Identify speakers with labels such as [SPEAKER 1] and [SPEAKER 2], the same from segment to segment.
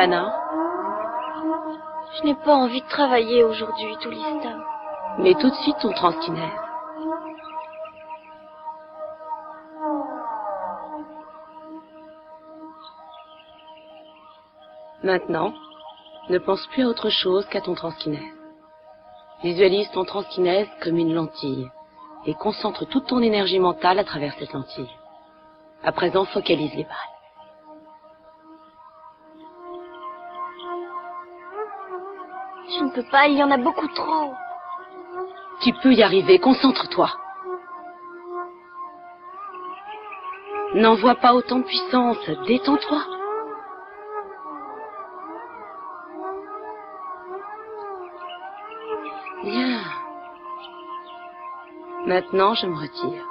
[SPEAKER 1] Alana?
[SPEAKER 2] Je n'ai pas envie de travailler aujourd'hui, Toulista.
[SPEAKER 1] Mets tout de suite ton transkinèse. Maintenant, ne pense plus à autre chose qu'à ton transkinèse. Visualise ton transkinèse comme une lentille et concentre toute ton énergie mentale à travers cette lentille. À présent, focalise les balles.
[SPEAKER 2] Je ne peux pas, il y en a beaucoup trop.
[SPEAKER 1] Tu peux y arriver, concentre-toi. N'envoie pas autant de puissance, détends-toi. Bien. Maintenant, je me retire.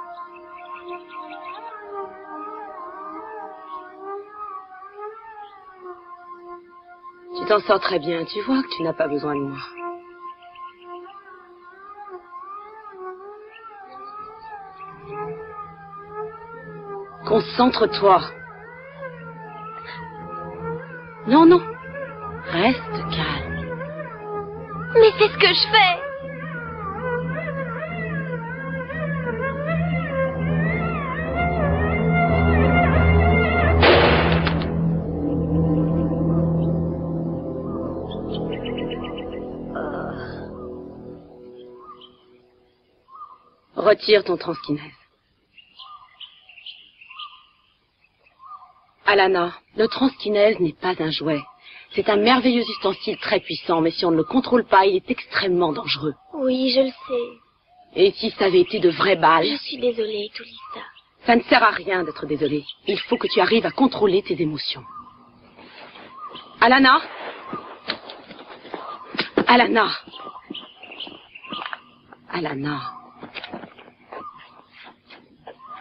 [SPEAKER 1] Tu t'en sors très bien, tu vois que tu n'as pas besoin de moi. Concentre-toi. Non, non. Reste calme.
[SPEAKER 2] Mais c'est ce que je fais.
[SPEAKER 1] Retire ton transkinèse. Alana, le transkinèse n'est pas un jouet. C'est un merveilleux ustensile très puissant, mais si on ne le contrôle pas, il est extrêmement dangereux.
[SPEAKER 2] Oui, je le sais.
[SPEAKER 1] Et si ça avait été de vraies balles?
[SPEAKER 2] Je suis désolée, Toulista.
[SPEAKER 1] Ça ne sert à rien d'être désolée. Il faut que tu arrives à contrôler tes émotions. Alana? Alana? Alana?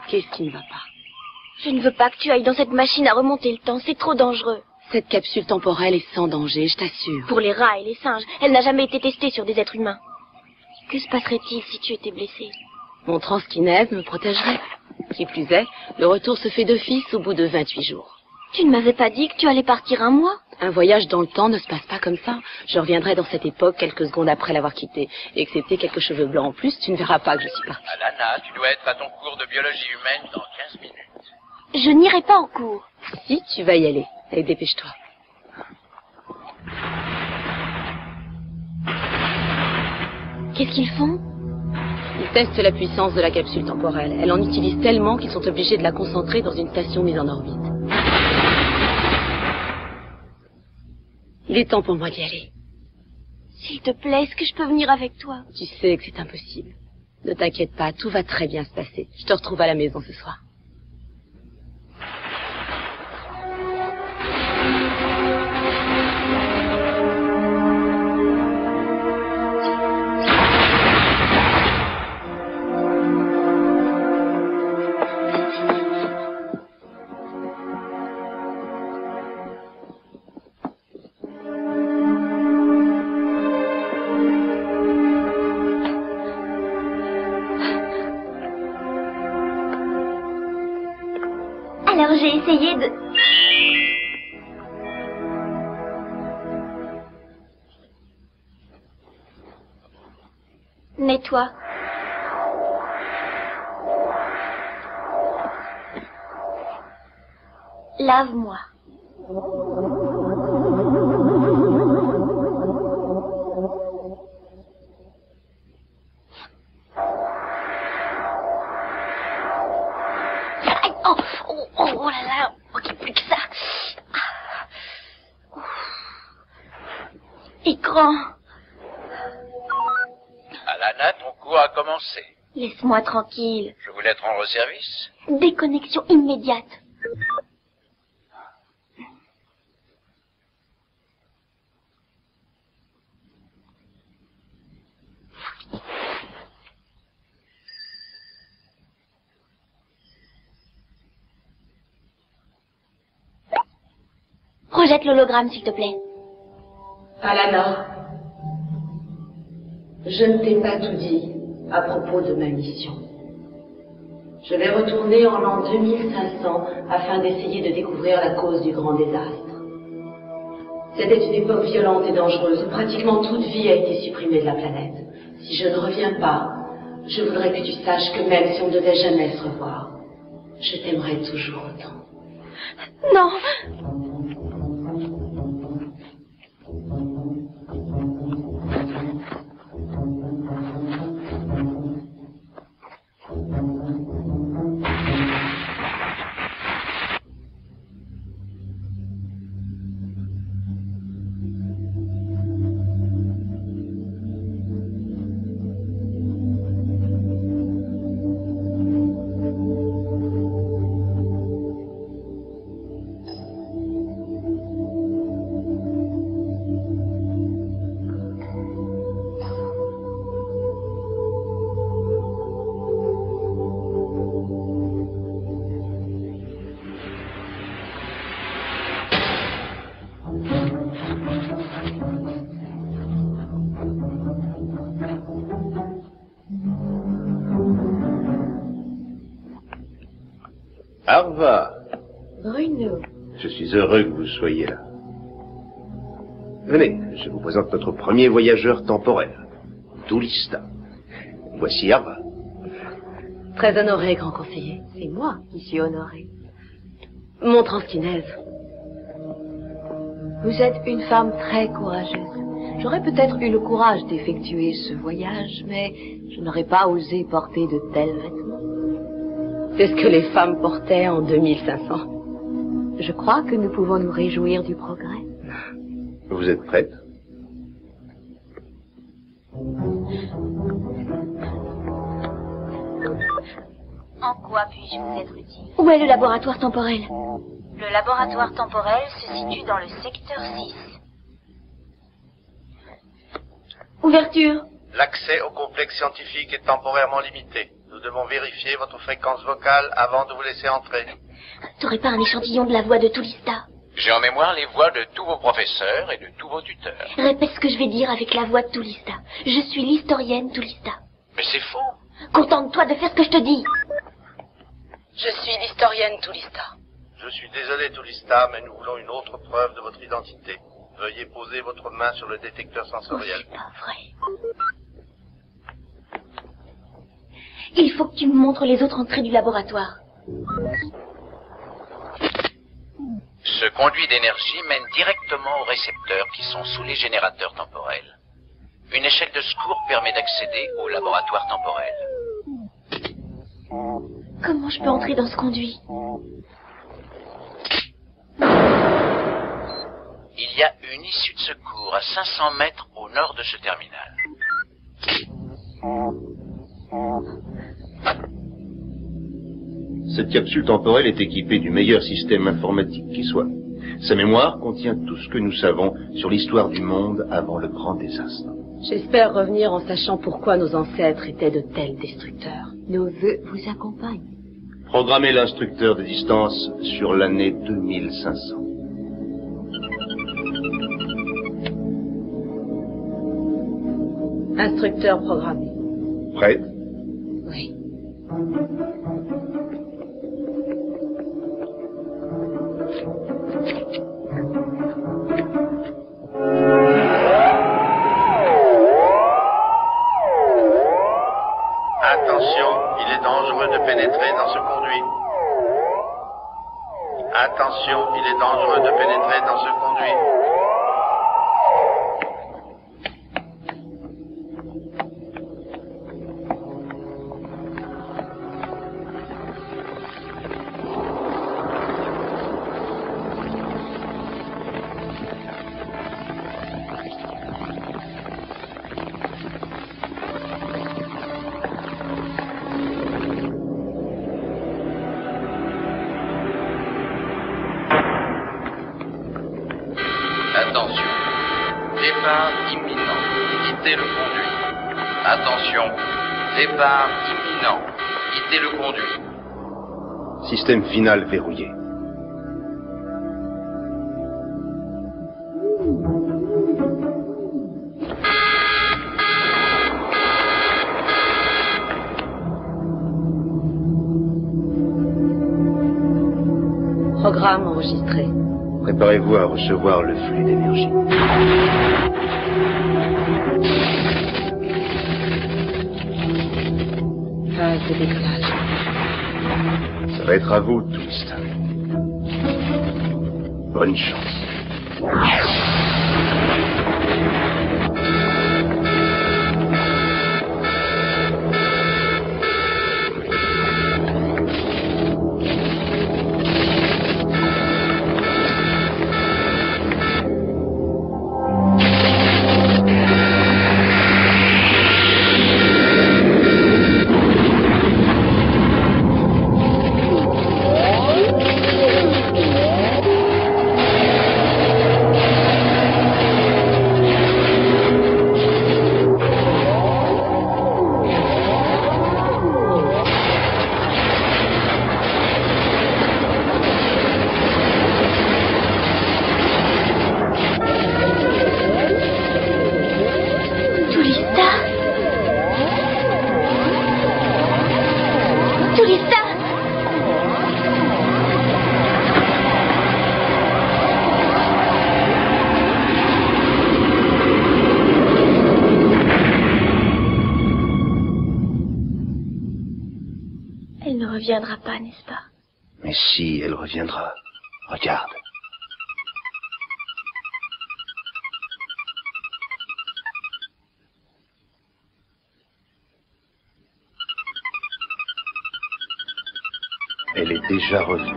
[SPEAKER 1] Qu'est-ce qui ne va pas?
[SPEAKER 2] Je ne veux pas que tu ailles dans cette machine à remonter le temps, c'est trop dangereux.
[SPEAKER 1] Cette capsule temporelle est sans danger, je t'assure.
[SPEAKER 2] Pour les rats et les singes, elle n'a jamais été testée sur des êtres humains. Que se passerait-il si tu étais blessé?
[SPEAKER 1] Mon transkinèse me protégerait. Qui plus est, le retour se fait d'office au bout de 28 jours.
[SPEAKER 2] Tu ne m'avais pas dit que tu allais partir un mois?
[SPEAKER 1] Un voyage dans le temps ne se passe pas comme ça. Je reviendrai dans cette époque quelques secondes après l'avoir quitté. Excepté quelques cheveux blancs en plus, tu ne verras pas que je suis partie.
[SPEAKER 3] Alana, tu dois être à ton cours de biologie humaine dans 15 minutes.
[SPEAKER 2] Je n'irai pas en cours.
[SPEAKER 1] Si, tu vas y aller. Allez, dépêche-toi.
[SPEAKER 2] Qu'est-ce qu'ils font?
[SPEAKER 1] Ils testent la puissance de la capsule temporelle. Elle en utilise tellement qu'ils sont obligés de la concentrer dans une station mise en orbite. Il est temps pour moi d'y aller.
[SPEAKER 2] S'il te plaît, est-ce que je peux venir avec toi?
[SPEAKER 1] Tu sais que c'est impossible. Ne t'inquiète pas, tout va très bien se passer. Je te retrouve à la maison ce soir.
[SPEAKER 2] Alors j'ai essayé de... Nettoie. Lave-moi. Oh là là, ok, plus que ça. Écran.
[SPEAKER 3] Alana, ton cours a commencé.
[SPEAKER 2] Laisse-moi tranquille.
[SPEAKER 3] Je voulais te rendre service.
[SPEAKER 2] Déconnexion immédiate. Projette l'hologramme, s'il te plaît.
[SPEAKER 1] Alana, je ne t'ai pas tout dit à propos de ma mission. Je vais retourner en l'an 2500 afin d'essayer de découvrir la cause du grand désastre. C'était une époque violente et dangereuse où pratiquement toute vie a été supprimée de la planète. Si je ne reviens pas, je voudrais que tu saches que même si on ne devait jamais se revoir, je t'aimerais toujours autant.
[SPEAKER 2] Non.
[SPEAKER 4] Arva,
[SPEAKER 2] Bruno.
[SPEAKER 4] je suis heureux que vous soyez là. Venez, je vous présente notre premier voyageur temporel, Toulista. Voici Arva.
[SPEAKER 1] Très honoré, grand conseiller.
[SPEAKER 2] C'est moi qui suis honorée.
[SPEAKER 1] Mon transkinèse.
[SPEAKER 2] Vous êtes une femme très courageuse. J'aurais peut-être eu le courage d'effectuer ce voyage, mais je n'aurais pas osé porter de tels vêtements.
[SPEAKER 1] C'est ce que les femmes portaient en 2500.
[SPEAKER 2] Je crois que nous pouvons nous réjouir du progrès.
[SPEAKER 4] Vous êtes prête?
[SPEAKER 5] En quoi puis-je vous être utile?
[SPEAKER 2] Où est le laboratoire temporel?
[SPEAKER 5] Le laboratoire temporel se situe dans le secteur 6.
[SPEAKER 2] Ouverture.
[SPEAKER 3] L'accès au complexe scientifique est temporairement limité. Nous devons vérifier votre fréquence vocale avant de vous laisser entrer.
[SPEAKER 2] T'aurais pas un échantillon de la voix de Toulista?
[SPEAKER 3] J'ai en mémoire les voix de tous vos professeurs et de tous vos tuteurs.
[SPEAKER 2] Répète ce que je vais dire avec la voix de Toulista. Je suis l'historienne Toulista.
[SPEAKER 3] Mais c'est faux.
[SPEAKER 2] Contente-toi de faire ce que je te dis.
[SPEAKER 1] Je suis l'historienne Toulista.
[SPEAKER 3] Je suis désolé, Toulista, mais nous voulons une autre preuve de votre identité. Veuillez poser votre main sur le détecteur sensoriel.
[SPEAKER 2] C'est pas vrai. Il faut que tu me montres les autres entrées du laboratoire.
[SPEAKER 3] Ce conduit d'énergie mène directement aux récepteurs qui sont sous les générateurs temporels. Une échelle de secours permet d'accéder au laboratoire temporel.
[SPEAKER 2] Comment je peux entrer dans ce conduit?
[SPEAKER 3] Il y a une issue de secours à 500 mètres au nord de ce terminal.
[SPEAKER 4] Cette capsule temporelle est équipée du meilleur système informatique qui soit. Sa mémoire contient tout ce que nous savons sur l'histoire du monde avant le grand désastre.
[SPEAKER 1] J'espère revenir en sachant pourquoi nos ancêtres étaient de tels destructeurs.
[SPEAKER 2] Nos vœux vous accompagnent.
[SPEAKER 4] Programmez l'instructeur de distance sur l'année 2500.
[SPEAKER 1] Instructeur programmé.
[SPEAKER 4] Prête?
[SPEAKER 1] Oui.
[SPEAKER 3] Attention, il est dangereux de pénétrer dans ce conduit. Attention, il est dangereux de pénétrer dans ce conduit. Attention, départ imminent, quittez le conduit. Attention, départ imminent, quittez le conduit.
[SPEAKER 4] Système final verrouillé.
[SPEAKER 1] Programme enregistré.
[SPEAKER 4] Préparez-vous à recevoir le flux d'énergie.
[SPEAKER 1] Phase de décollage.
[SPEAKER 4] Ça va être à vous, Twist. Bonne chance.
[SPEAKER 5] Elle ne reviendra pas, n'est-ce pas?
[SPEAKER 4] Mais si, elle reviendra. Regarde. Elle est déjà revenue.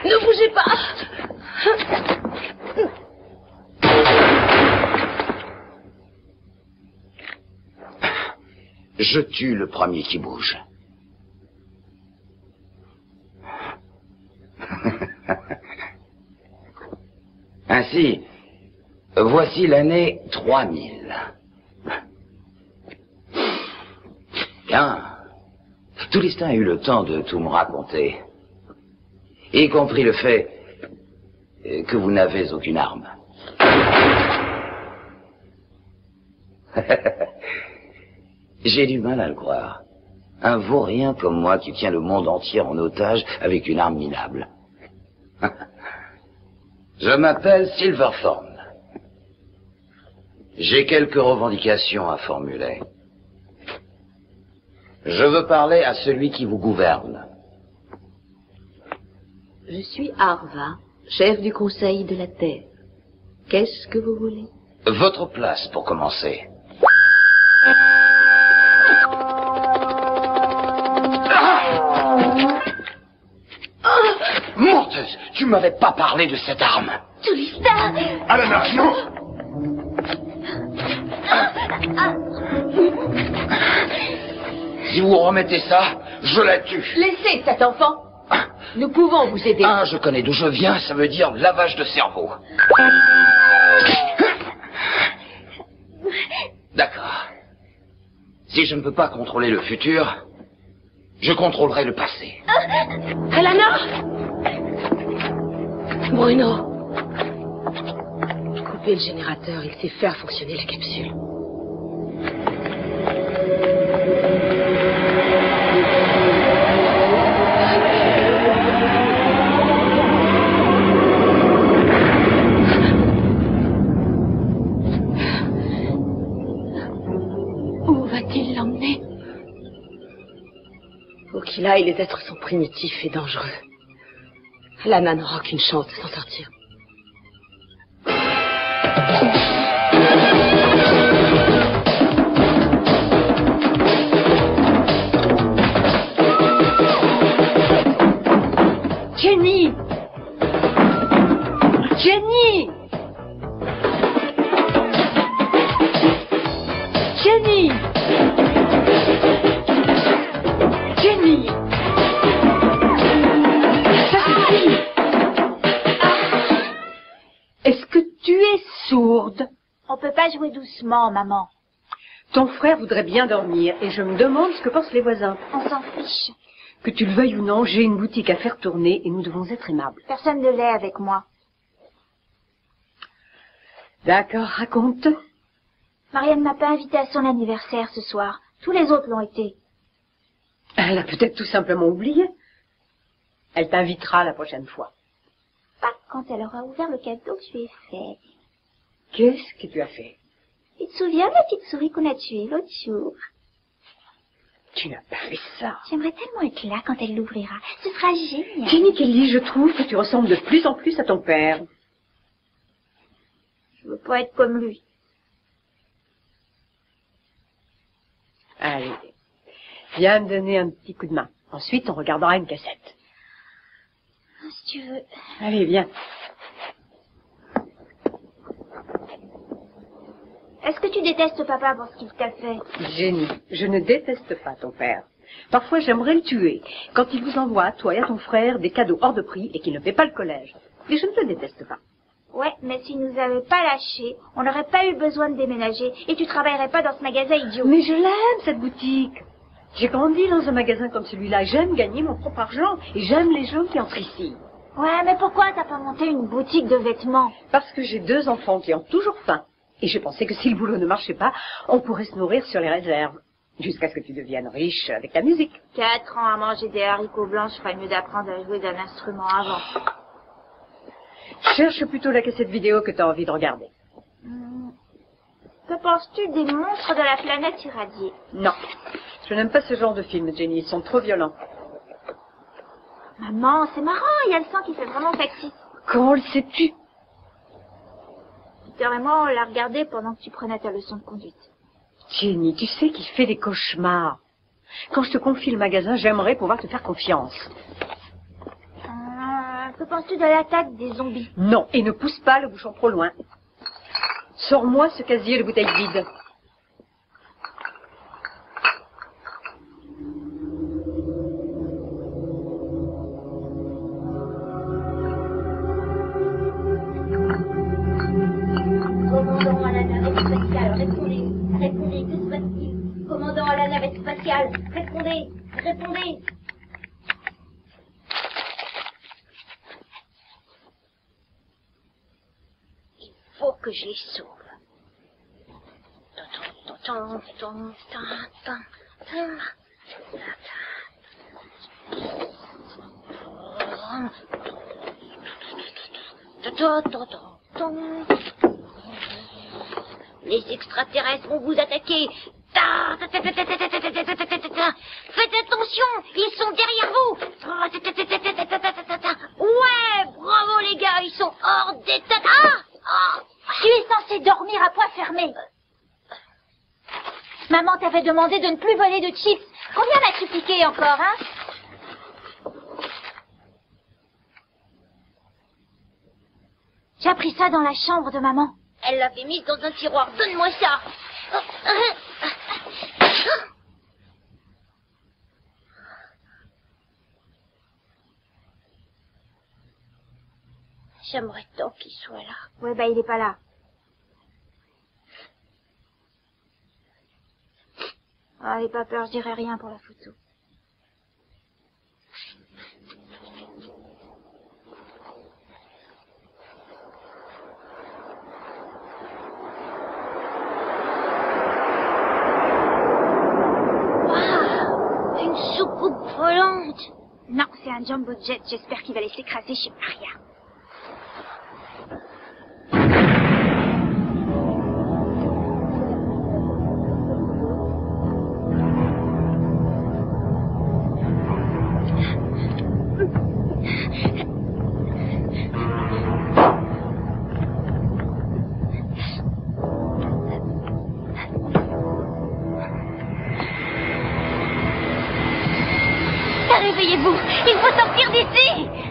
[SPEAKER 1] Ne bougez pas!
[SPEAKER 6] Je tue le premier qui bouge. Ainsi, voici l'année 3000. Bien. Toulistin a eu le temps de tout me raconter, y compris le fait que vous n'avez aucune arme. J'ai du mal à le croire. Un vaurien comme moi qui tient le monde entier en otage avec une arme minable. Je m'appelle Silverthorn. J'ai quelques revendications à formuler. Je veux parler à celui qui vous gouverne.
[SPEAKER 2] Je suis Arva, chef du Conseil de la Terre. Qu'est-ce que vous voulez?
[SPEAKER 6] Votre place, pour commencer. Menteuse, tu m'avais pas parlé de cette arme.
[SPEAKER 5] Toulistin!
[SPEAKER 4] Alana, non!
[SPEAKER 6] Si vous remettez ça, je la tue.
[SPEAKER 2] Laissez cet enfant. Nous pouvons vous aider.
[SPEAKER 6] Ah, je connais d'où je viens, ça veut dire lavage de cerveau. D'accord. Si je ne peux pas contrôler le futur, je contrôlerai le passé.
[SPEAKER 1] Alana! Bruno! Coupez le générateur, il sait faire fonctionner la capsule. Où va-t-il l'emmener? Où qu'il aille, les êtres sont primitifs et dangereux. Alana n'aura aucune chance de s'en sortir.
[SPEAKER 2] Jenny! Jenny! Jenny! Jenny! Ça suffit! Est-ce que tu es sourde?
[SPEAKER 5] On peut pas jouer doucement, maman.
[SPEAKER 7] Ton frère voudrait bien dormir et je me demande ce que pensent les voisins.
[SPEAKER 5] On s'en fiche.
[SPEAKER 7] Que tu le veuilles ou non, j'ai une boutique à faire tourner et nous devons être aimables.
[SPEAKER 5] Personne ne l'est avec moi.
[SPEAKER 7] D'accord, raconte.
[SPEAKER 5] Marianne m'a pas invitée à son anniversaire ce soir. Tous les autres l'ont été.
[SPEAKER 7] Elle a peut-être tout simplement oublié. Elle t'invitera la prochaine fois.
[SPEAKER 5] Pas quand elle aura ouvert le cadeau que je lui ai fait.
[SPEAKER 7] Qu'est-ce que tu as fait?
[SPEAKER 5] Tu te souviens de la petite souris qu'on a tuée l'autre jour?
[SPEAKER 7] Tu n'as pas fait ça.
[SPEAKER 5] J'aimerais tellement être là quand elle l'ouvrira. Ce sera génial.
[SPEAKER 7] Jenny Kelly, je trouve que tu ressembles de plus en plus à ton père.
[SPEAKER 5] Je veux pas être comme lui.
[SPEAKER 7] Allez, viens me donner un petit coup de main. Ensuite, on regardera une cassette.
[SPEAKER 5] Si tu veux.
[SPEAKER 7] Allez, viens.
[SPEAKER 5] Est-ce que tu détestes papa pour ce qu'il t'a fait?
[SPEAKER 7] Jenny, je ne déteste pas ton père. Parfois, j'aimerais le tuer quand il vous envoie, toi et à ton frère, des cadeaux hors de prix et qu'il ne fait pas le collège. Mais je ne le déteste pas.
[SPEAKER 5] Ouais, mais s'il nous avait pas lâchés, on n'aurait pas eu besoin de déménager et tu travaillerais pas dans ce magasin idiot.
[SPEAKER 7] Mais je l'aime, cette boutique. J'ai grandi dans un magasin comme celui-là. J'aime gagner mon propre argent et j'aime les gens qui entrent ici.
[SPEAKER 5] Ouais, mais pourquoi t'as pas monté une boutique de vêtements?
[SPEAKER 7] Parce que j'ai 2 enfants qui ont toujours faim. Et je pensais que si le boulot ne marchait pas, on pourrait se nourrir sur les réserves. Jusqu'à ce que tu deviennes riche avec la musique.
[SPEAKER 5] 4 ans à manger des haricots blancs, je ferais mieux d'apprendre à jouer d'un instrument avant.
[SPEAKER 7] Cherche plutôt la cassette vidéo que tu as envie de regarder.
[SPEAKER 5] Que penses-tu des monstres de la planète irradiée?
[SPEAKER 7] Non, je n'aime pas ce genre de film, Jenny. Ils sont trop violents.
[SPEAKER 5] Maman, c'est marrant, il y a le sang qui fait vraiment factice.
[SPEAKER 7] Comment le sais-tu?
[SPEAKER 5] Peter et moi, on l'a regardé pendant que tu prenais ta leçon de conduite.
[SPEAKER 7] Jenny, tu sais qu'il fait des cauchemars. Quand je te confie le magasin, j'aimerais pouvoir te faire confiance.
[SPEAKER 5] Que penses-tu de l'attaque des zombies?
[SPEAKER 7] Non, et ne pousse pas le bouchon trop loin. Sors-moi ce casier de bouteilles vides.
[SPEAKER 5] Commandant à la navette spatiale, répondez. Répondez, que se passe-t-il? Commandant à la navette spatiale, répondez. Répondez. Il faut que je les sauve. Les extraterrestres vont vous attaquer. Faites attention, ils sont derrière vous. Ouais, bravo les gars, ils sont hors d'état. Tu es censé dormir à poids fermé. Maman t'avait demandé de ne plus voler de chips. Combien m'as-tu piqué encore, hein? J'ai appris ça dans la chambre de maman. Elle l'avait mise dans un tiroir. Donne-moi ça. J'aimerais tant qu'il soit là. Ouais, bah il est pas là. Ah, n'aie pas peur, je dirai rien pour la photo. Waouh, une soucoupe volante. Non, c'est un jumbo jet. J'espère qu'il va les s'écraser chez Maria. Réveillez-vous, il faut sortir d'ici.